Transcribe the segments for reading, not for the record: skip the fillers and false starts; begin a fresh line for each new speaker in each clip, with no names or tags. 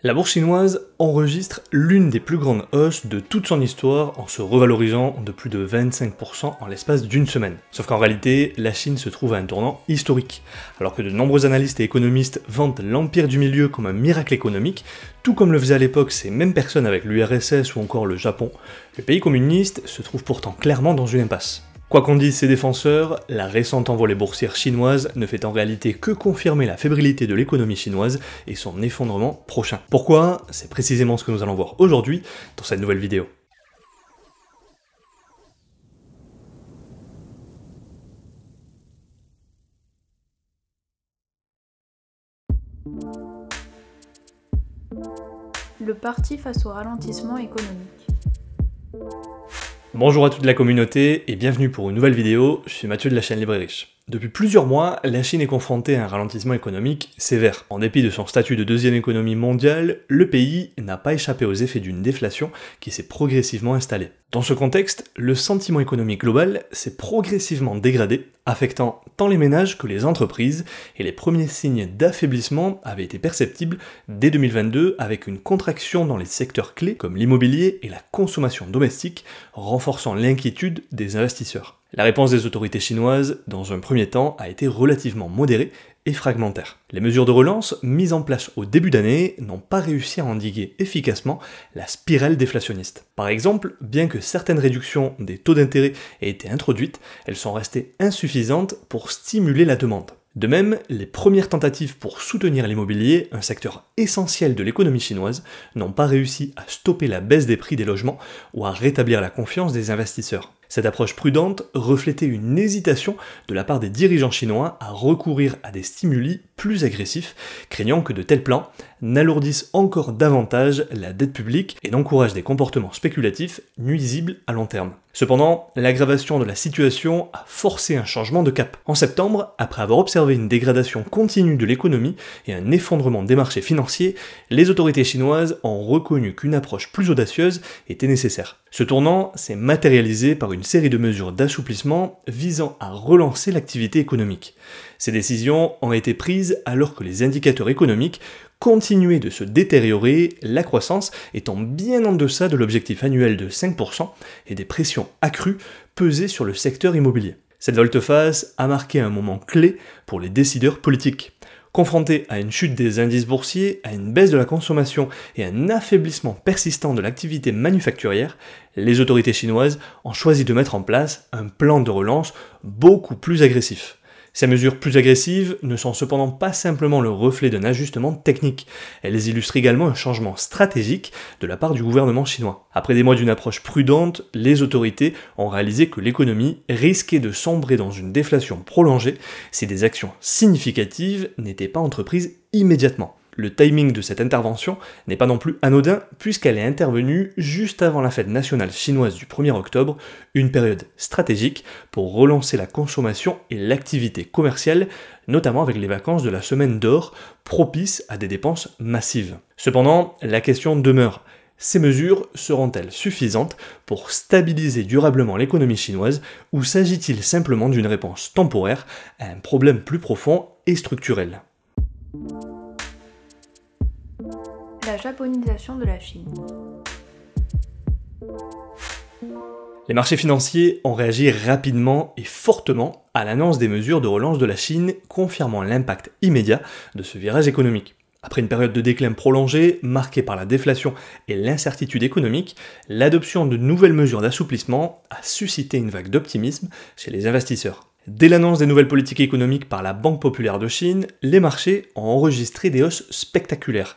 La bourse chinoise enregistre l'une des plus grandes hausses de toute son histoire en se revalorisant de plus de 25% en l'espace d'une semaine. Sauf qu'en réalité, la Chine se trouve à un tournant historique. Alors que de nombreux analystes et économistes vantent l'empire du milieu comme un miracle économique, tout comme le faisaient à l'époque ces mêmes personnes avec l'URSS ou encore le Japon, le pays communiste se trouve pourtant clairement dans une impasse. Quoi qu'en disent ses défenseurs, la récente envolée boursière chinoise ne fait en réalité que confirmer la fébrilité de l'économie chinoise et son effondrement prochain. Pourquoi? C'est précisément ce que nous allons voir aujourd'hui dans cette nouvelle vidéo.
Le parti face au ralentissement économique.
Bonjour à toute la communauté et bienvenue pour une nouvelle vidéo, je suis Mathieu de la chaîne Libre et Riche. Depuis plusieurs mois, la Chine est confrontée à un ralentissement économique sévère. En dépit de son statut de deuxième économie mondiale, le pays n'a pas échappé aux effets d'une déflation qui s'est progressivement installée. Dans ce contexte, le sentiment économique global s'est progressivement dégradé, affectant tant les ménages que les entreprises, et les premiers signes d'affaiblissement avaient été perceptibles dès 2022 avec une contraction dans les secteurs clés comme l'immobilier et la consommation domestique, renforçant l'inquiétude des investisseurs. La réponse des autorités chinoises, dans un premier temps, a été relativement modérée et fragmentaire. Les mesures de relance mises en place au début d'année n'ont pas réussi à endiguer efficacement la spirale déflationniste. Par exemple, bien que certaines réductions des taux d'intérêt aient été introduites, elles sont restées insuffisantes pour stimuler la demande. De même, les premières tentatives pour soutenir l'immobilier, un secteur essentiel de l'économie chinoise, n'ont pas réussi à stopper la baisse des prix des logements ou à rétablir la confiance des investisseurs. Cette approche prudente reflétait une hésitation de la part des dirigeants chinois à recourir à des stimuli plus agressifs, craignant que de tels plans n'alourdissent encore davantage la dette publique et n'encouragent des comportements spéculatifs nuisibles à long terme. Cependant, l'aggravation de la situation a forcé un changement de cap. En septembre, après avoir observé une dégradation continue de l'économie et un effondrement des marchés financiers, les autorités chinoises ont reconnu qu'une approche plus audacieuse était nécessaire. Ce tournant s'est matérialisé par une série de mesures d'assouplissement visant à relancer l'activité économique. Ces décisions ont été prises alors que les indicateurs économiques continuaient de se détériorer, la croissance étant bien en deçà de l'objectif annuel de 5% et des pressions accrues pesaient sur le secteur immobilier. Cette volte-face a marqué un moment clé pour les décideurs politiques. Confrontés à une chute des indices boursiers, à une baisse de la consommation et à un affaiblissement persistant de l'activité manufacturière, les autorités chinoises ont choisi de mettre en place un plan de relance beaucoup plus agressif. Ces mesures plus agressives ne sont cependant pas simplement le reflet d'un ajustement technique, elles illustrent également un changement stratégique de la part du gouvernement chinois. Après des mois d'une approche prudente, les autorités ont réalisé que l'économie risquait de sombrer dans une déflation prolongée si des actions significatives n'étaient pas entreprises immédiatement. Le timing de cette intervention n'est pas non plus anodin puisqu'elle est intervenue juste avant la fête nationale chinoise du 1er octobre, une période stratégique pour relancer la consommation et l'activité commerciale, notamment avec les vacances de la semaine d'or, propices à des dépenses massives. Cependant, la question demeure. Ces mesures seront-elles suffisantes pour stabiliser durablement l'économie chinoise ou s'agit-il simplement d'une réponse temporaire à un problème plus profond et structurel ?
La japonisation de la Chine.
Les marchés financiers ont réagi rapidement et fortement à l'annonce des mesures de relance de la Chine, confirmant l'impact immédiat de ce virage économique. Après une période de déclin prolongée, marquée par la déflation et l'incertitude économique, l'adoption de nouvelles mesures d'assouplissement a suscité une vague d'optimisme chez les investisseurs. Dès l'annonce des nouvelles politiques économiques par la Banque populaire de Chine, les marchés ont enregistré des hausses spectaculaires.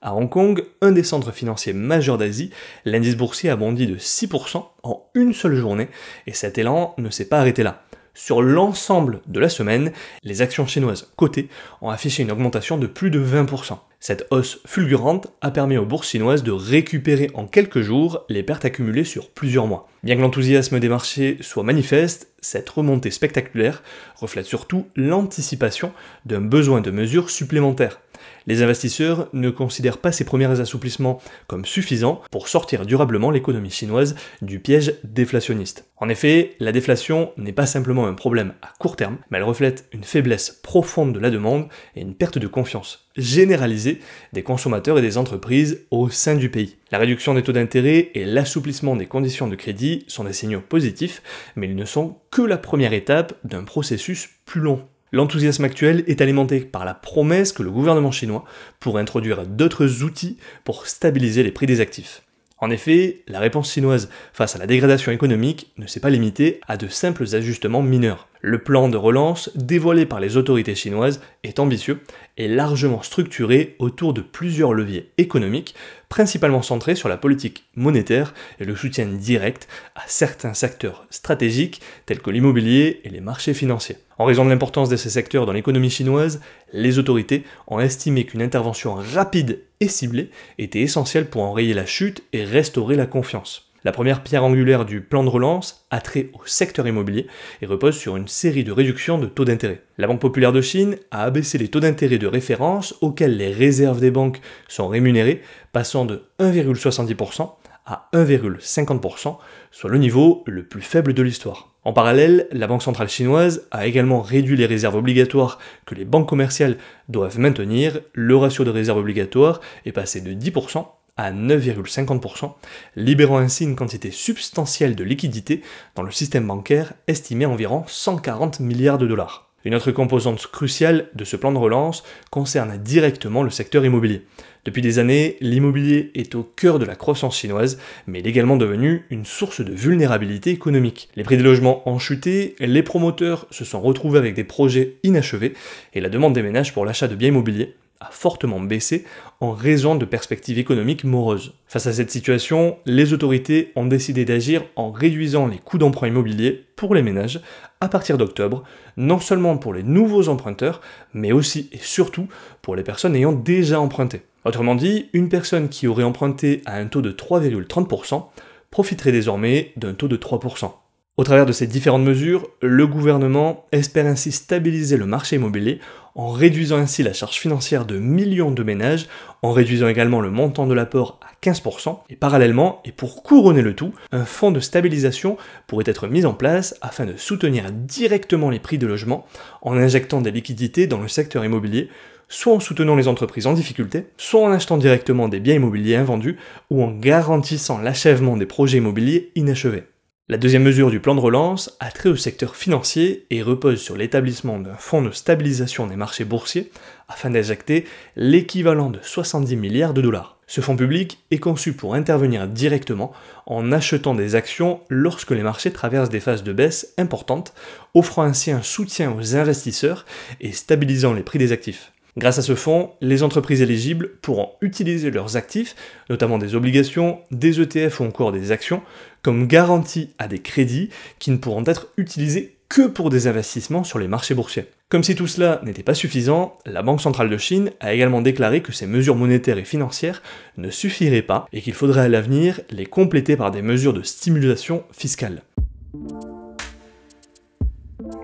À Hong Kong, un des centres financiers majeurs d'Asie, l'indice boursier a bondi de 6% en une seule journée, et cet élan ne s'est pas arrêté là. Sur l'ensemble de la semaine, les actions chinoises cotées ont affiché une augmentation de plus de 20%. Cette hausse fulgurante a permis aux bourses chinoises de récupérer en quelques jours les pertes accumulées sur plusieurs mois. Bien que l'enthousiasme des marchés soit manifeste, cette remontée spectaculaire reflète surtout l'anticipation d'un besoin de mesures supplémentaires. Les investisseurs ne considèrent pas ces premiers assouplissements comme suffisants pour sortir durablement l'économie chinoise du piège déflationniste. En effet, la déflation n'est pas simplement un problème à court terme, mais elle reflète une faiblesse profonde de la demande et une perte de confiance généralisée des consommateurs et des entreprises au sein du pays. La réduction des taux d'intérêt et l'assouplissement des conditions de crédit sont des signaux positifs, mais ils ne sont que la première étape d'un processus plus long. L'enthousiasme actuel est alimenté par la promesse que le gouvernement chinois pourrait introduire d'autres outils pour stabiliser les prix des actifs. En effet, la réponse chinoise face à la dégradation économique ne s'est pas limitée à de simples ajustements mineurs. Le plan de relance dévoilé par les autorités chinoises est ambitieux et largement structuré autour de plusieurs leviers économiques, principalement centrés sur la politique monétaire et le soutien direct à certains secteurs stratégiques tels que l'immobilier et les marchés financiers. En raison de l'importance de ces secteurs dans l'économie chinoise, les autorités ont estimé qu'une intervention rapide et ciblée était essentielle pour enrayer la chute et restaurer la confiance. La première pierre angulaire du plan de relance a trait au secteur immobilier et repose sur une série de réductions de taux d'intérêt. La Banque populaire de Chine a abaissé les taux d'intérêt de référence auxquels les réserves des banques sont rémunérées, passant de 1,70% à 1,50%, soit le niveau le plus faible de l'histoire. En parallèle, la Banque centrale chinoise a également réduit les réserves obligatoires que les banques commerciales doivent maintenir. Le ratio de réserves obligatoires est passé de 10% à 9,50%, libérant ainsi une quantité substantielle de liquidités dans le système bancaire estimé à environ 140 milliards de dollars. Une autre composante cruciale de ce plan de relance concerne directement le secteur immobilier. Depuis des années, l'immobilier est au cœur de la croissance chinoise, mais il est également devenu une source de vulnérabilité économique. Les prix des logements ont chuté, les promoteurs se sont retrouvés avec des projets inachevés, et la demande des ménages pour l'achat de biens immobiliers a fortement baissé en raison de perspectives économiques moroses. Face à cette situation, les autorités ont décidé d'agir en réduisant les coûts d'emprunt immobilier pour les ménages à partir d'octobre, non seulement pour les nouveaux emprunteurs, mais aussi et surtout pour les personnes ayant déjà emprunté. Autrement dit, une personne qui aurait emprunté à un taux de 3,30% profiterait désormais d'un taux de 3%. Au travers de ces différentes mesures, le gouvernement espère ainsi stabiliser le marché immobilier en réduisant ainsi la charge financière de millions de ménages, en réduisant également le montant de l'apport à 15%, et parallèlement, et pour couronner le tout, un fonds de stabilisation pourrait être mis en place afin de soutenir directement les prix de logement en injectant des liquidités dans le secteur immobilier, soit en soutenant les entreprises en difficulté, soit en achetant directement des biens immobiliers invendus, ou en garantissant l'achèvement des projets immobiliers inachevés. La deuxième mesure du plan de relance a trait au secteur financier et repose sur l'établissement d'un fonds de stabilisation des marchés boursiers afin d'injecter l'équivalent de 70 milliards de dollars. Ce fonds public est conçu pour intervenir directement en achetant des actions lorsque les marchés traversent des phases de baisse importantes, offrant ainsi un soutien aux investisseurs et stabilisant les prix des actifs. Grâce à ce fonds, les entreprises éligibles pourront utiliser leurs actifs, notamment des obligations, des ETF ou encore des actions, comme garantie à des crédits qui ne pourront être utilisés que pour des investissements sur les marchés boursiers. Comme si tout cela n'était pas suffisant, la Banque centrale de Chine a également déclaré que ces mesures monétaires et financières ne suffiraient pas et qu'il faudrait à l'avenir les compléter par des mesures de stimulation fiscale.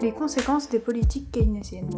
Les conséquences des politiques keynésiennes.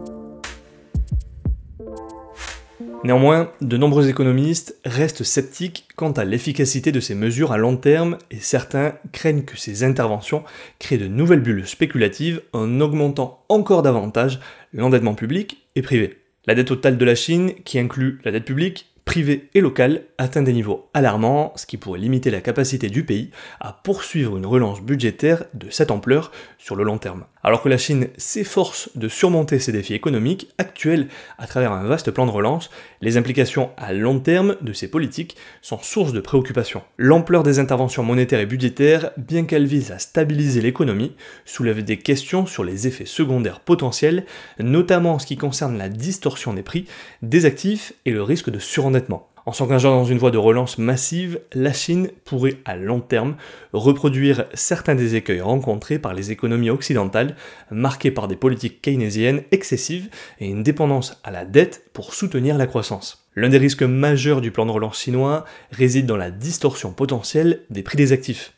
Néanmoins, de nombreux économistes restent sceptiques quant à l'efficacité de ces mesures à long terme et certains craignent que ces interventions créent de nouvelles bulles spéculatives en augmentant encore davantage l'endettement public et privé. La dette totale de la Chine, qui inclut la dette publique, privée et locale, atteint des niveaux alarmants, ce qui pourrait limiter la capacité du pays à poursuivre une relance budgétaire de cette ampleur sur le long terme. Alors que la Chine s'efforce de surmonter ces défis économiques actuels à travers un vaste plan de relance, les implications à long terme de ces politiques sont source de préoccupation. L'ampleur des interventions monétaires et budgétaires, bien qu'elles visent à stabiliser l'économie, soulève des questions sur les effets secondaires potentiels, notamment en ce qui concerne la distorsion des prix des actifs et le risque de surendettement. En s'engageant dans une voie de relance massive, la Chine pourrait à long terme reproduire certains des écueils rencontrés par les économies occidentales, marquées par des politiques keynésiennes excessives et une dépendance à la dette pour soutenir la croissance. L'un des risques majeurs du plan de relance chinois réside dans la distorsion potentielle des prix des actifs.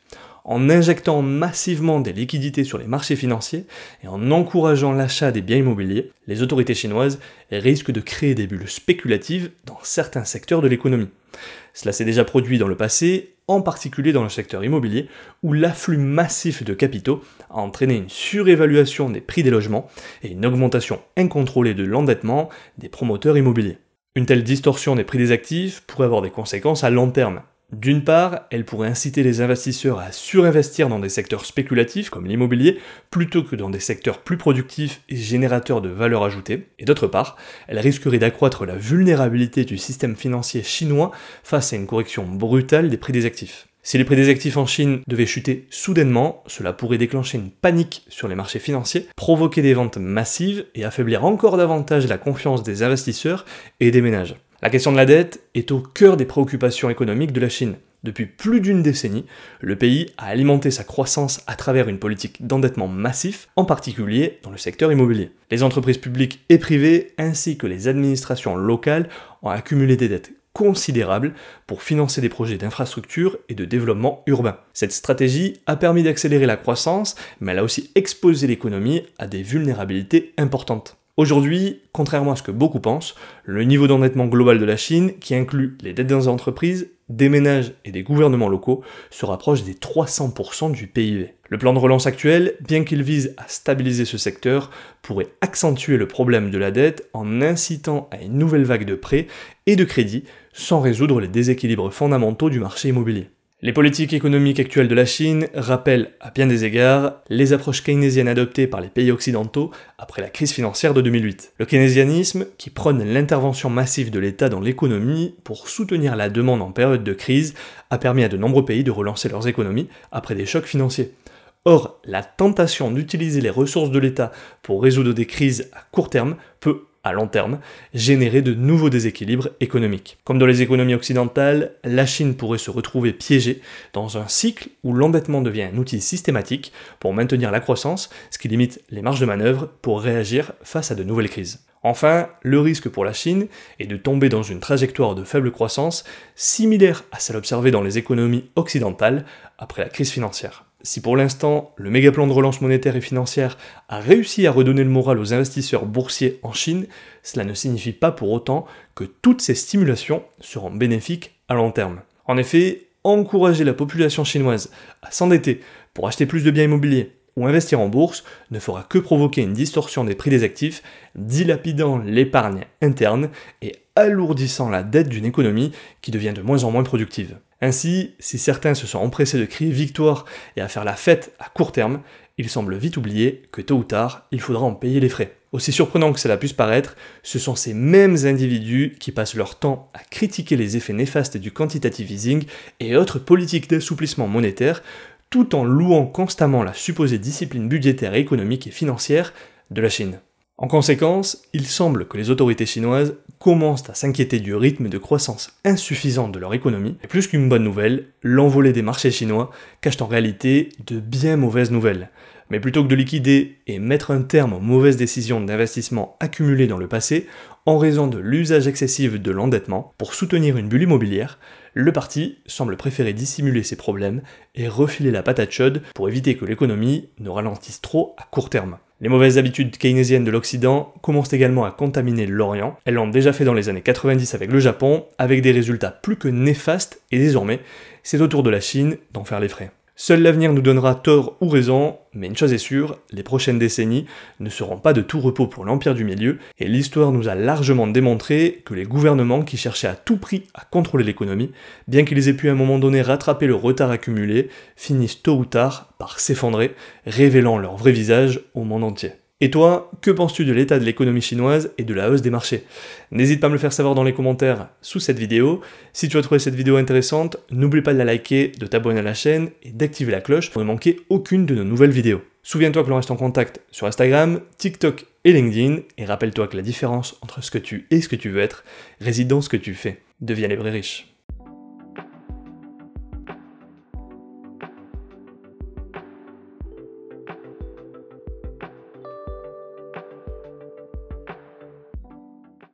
En injectant massivement des liquidités sur les marchés financiers et en encourageant l'achat des biens immobiliers, les autorités chinoises risquent de créer des bulles spéculatives dans certains secteurs de l'économie. Cela s'est déjà produit dans le passé, en particulier dans le secteur immobilier, où l'afflux massif de capitaux a entraîné une surévaluation des prix des logements et une augmentation incontrôlée de l'endettement des promoteurs immobiliers. Une telle distorsion des prix des actifs pourrait avoir des conséquences à long terme. D'une part, elle pourrait inciter les investisseurs à surinvestir dans des secteurs spéculatifs comme l'immobilier, plutôt que dans des secteurs plus productifs et générateurs de valeur ajoutée, et d'autre part, elle risquerait d'accroître la vulnérabilité du système financier chinois face à une correction brutale des prix des actifs. Si les prix des actifs en Chine devaient chuter soudainement, cela pourrait déclencher une panique sur les marchés financiers, provoquer des ventes massives et affaiblir encore davantage la confiance des investisseurs et des ménages. La question de la dette est au cœur des préoccupations économiques de la Chine. Depuis plus d'une décennie, le pays a alimenté sa croissance à travers une politique d'endettement massif, en particulier dans le secteur immobilier. Les entreprises publiques et privées, ainsi que les administrations locales, ont accumulé des dettes considérables pour financer des projets d'infrastructure et de développement urbain. Cette stratégie a permis d'accélérer la croissance, mais elle a aussi exposé l'économie à des vulnérabilités importantes. Aujourd'hui, contrairement à ce que beaucoup pensent, le niveau d'endettement global de la Chine, qui inclut les dettes des entreprises, des ménages et des gouvernements locaux, se rapproche des 300% du PIB. Le plan de relance actuel, bien qu'il vise à stabiliser ce secteur, pourrait accentuer le problème de la dette en incitant à une nouvelle vague de prêts et de crédits, sans résoudre les déséquilibres fondamentaux du marché immobilier. Les politiques économiques actuelles de la Chine rappellent à bien des égards les approches keynésiennes adoptées par les pays occidentaux après la crise financière de 2008. Le keynésianisme, qui prône l'intervention massive de l'État dans l'économie pour soutenir la demande en période de crise, a permis à de nombreux pays de relancer leurs économies après des chocs financiers. Or, la tentation d'utiliser les ressources de l'État pour résoudre des crises à court terme peut, à long terme, générer de nouveaux déséquilibres économiques. Comme dans les économies occidentales, la Chine pourrait se retrouver piégée dans un cycle où l'endettement devient un outil systématique pour maintenir la croissance, ce qui limite les marges de manœuvre pour réagir face à de nouvelles crises. Enfin, le risque pour la Chine est de tomber dans une trajectoire de faible croissance similaire à celle observée dans les économies occidentales après la crise financière. Si pour l'instant, le méga plan de relance monétaire et financière a réussi à redonner le moral aux investisseurs boursiers en Chine, cela ne signifie pas pour autant que toutes ces stimulations seront bénéfiques à long terme. En effet, encourager la population chinoise à s'endetter pour acheter plus de biens immobiliers ou investir en bourse ne fera que provoquer une distorsion des prix des actifs, dilapidant l'épargne interne et alourdissant la dette d'une économie qui devient de moins en moins productive. Ainsi, si certains se sont empressés de crier victoire et à faire la fête à court terme, il semble vite oublier que tôt ou tard, il faudra en payer les frais. Aussi surprenant que cela puisse paraître, ce sont ces mêmes individus qui passent leur temps à critiquer les effets néfastes du quantitative easing et autres politiques d'assouplissement monétaire, tout en louant constamment la supposée discipline budgétaire, économique et financière de la Chine. En conséquence, il semble que les autorités chinoises commencent à s'inquiéter du rythme de croissance insuffisant de leur économie, et plus qu'une bonne nouvelle, l'envolée des marchés chinois cache en réalité de bien mauvaises nouvelles. Mais plutôt que de liquider et mettre un terme aux mauvaises décisions d'investissement accumulées dans le passé, en raison de l'usage excessif de l'endettement, pour soutenir une bulle immobilière, le parti semble préférer dissimuler ses problèmes et refiler la patate chaude pour éviter que l'économie ne ralentisse trop à court terme. Les mauvaises habitudes keynésiennes de l'Occident commencent également à contaminer l'Orient. Elles l'ont déjà fait dans les années 90 avec le Japon, avec des résultats plus que néfastes, et désormais, c'est au tour de la Chine d'en faire les frais. Seul l'avenir nous donnera tort ou raison, mais une chose est sûre, les prochaines décennies ne seront pas de tout repos pour l'Empire du Milieu, et l'histoire nous a largement démontré que les gouvernements qui cherchaient à tout prix à contrôler l'économie, bien qu'ils aient pu à un moment donné rattraper le retard accumulé, finissent tôt ou tard par s'effondrer, révélant leur vrai visage au monde entier. Et toi, que penses-tu de l'état de l'économie chinoise et de la hausse des marchés? N'hésite pas à me le faire savoir dans les commentaires sous cette vidéo. Si tu as trouvé cette vidéo intéressante, n'oublie pas de la liker, de t'abonner à la chaîne et d'activer la cloche pour ne manquer aucune de nos nouvelles vidéos. Souviens-toi que l'on reste en contact sur Instagram, TikTok et LinkedIn, et rappelle-toi que la différence entre ce que tu es et ce que tu veux être réside dans ce que tu fais. Deviens libre et riche.